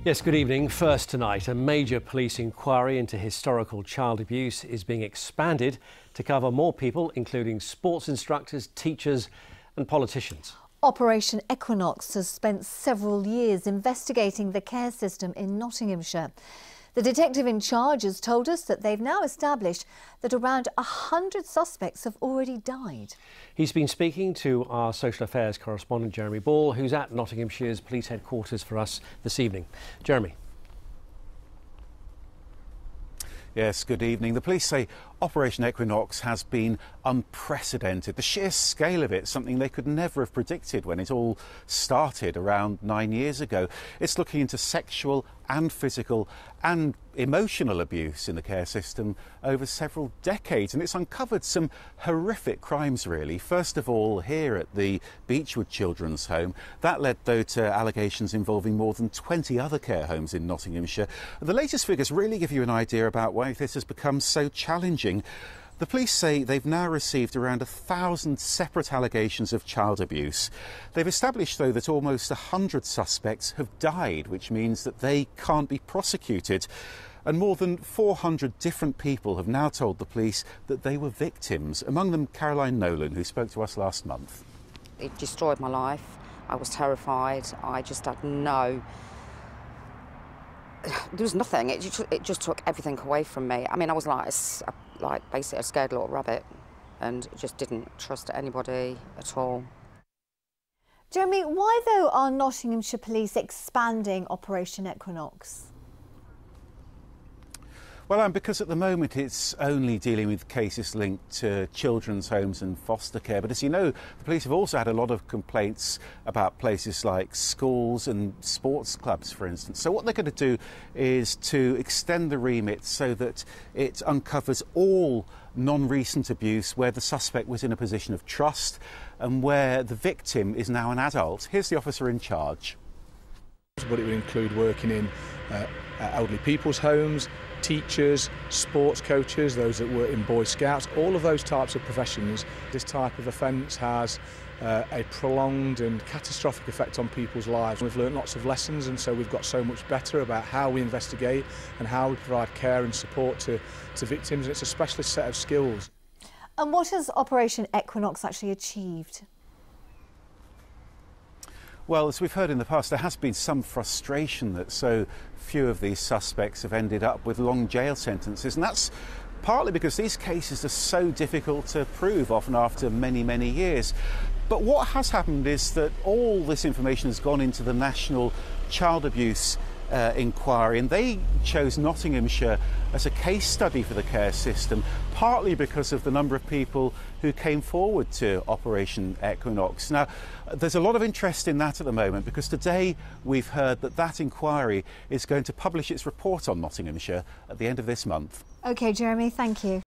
Yes, good evening. First tonight, a major police inquiry into historical child abuse is being expanded to cover more people, including sports instructors, teachers and politicians. Operation Equinox has spent several years investigating the care system in Nottinghamshire. The detective in charge has told us that they've now established that around 100 suspects have already died. He's been speaking to our social affairs correspondent Jeremy Ball, who's at Nottinghamshire's police headquarters for us this evening. Jeremy. Yes, good evening. The police say Operation Equinox has been unprecedented. The sheer scale of it, something they could never have predicted when it all started around 9 years ago. It's looking into sexual and physical and emotional abuse in the care system over several decades, and it's uncovered some horrific crimes, really. First of all, here at the Beechwood Children's Home. That led, though, to allegations involving more than 20 other care homes in Nottinghamshire. The latest figures really give you an idea about why this has become so challenging. The police say they've now received around 1,000 separate allegations of child abuse. They've established, though, that almost 100 suspects have died, which means that they can't be prosecuted. And more than 400 different people have now told the police that they were victims, among them Caroline Nolan, who spoke to us last month. It destroyed my life. I was terrified. I just had no... There was nothing. It just took everything away from me. I mean, I was like basically a scared little rabbit and just didn't trust anybody at all. Jeremy, why though are Nottinghamshire Police expanding Operation Equinox? Well, because at the moment it's only dealing with cases linked to children's homes and foster care. But as you know, the police have also had a lot of complaints about places like schools and sports clubs, for instance. So what they're going to do is to extend the remit so that it uncovers all non-recent abuse where the suspect was in a position of trust and where the victim is now an adult. Here's the officer in charge. But it would include working in elderly people's homes, teachers, sports coaches, those that work in Boy Scouts, all of those types of professions. This type of offence has a prolonged and catastrophic effect on people's lives. We've learnt lots of lessons, and so we've got so much better about how we investigate and how we provide care and support to victims, and it's a specialist set of skills. And what has Operation Equinox actually achieved? Well, as we've heard in the past, there has been some frustration that so few of these suspects have ended up with long jail sentences, and that's partly because these cases are so difficult to prove, often after many, many years. But what has happened is that all this information has gone into the National Child Abuse inquiry, and they chose Nottinghamshire as a case study for the care system, partly because of the number of people who came forward to Operation Equinox. Now, there's a lot of interest in that at the moment, because today we've heard that that inquiry is going to publish its report on Nottinghamshire at the end of this month. OK, Jeremy, thank you.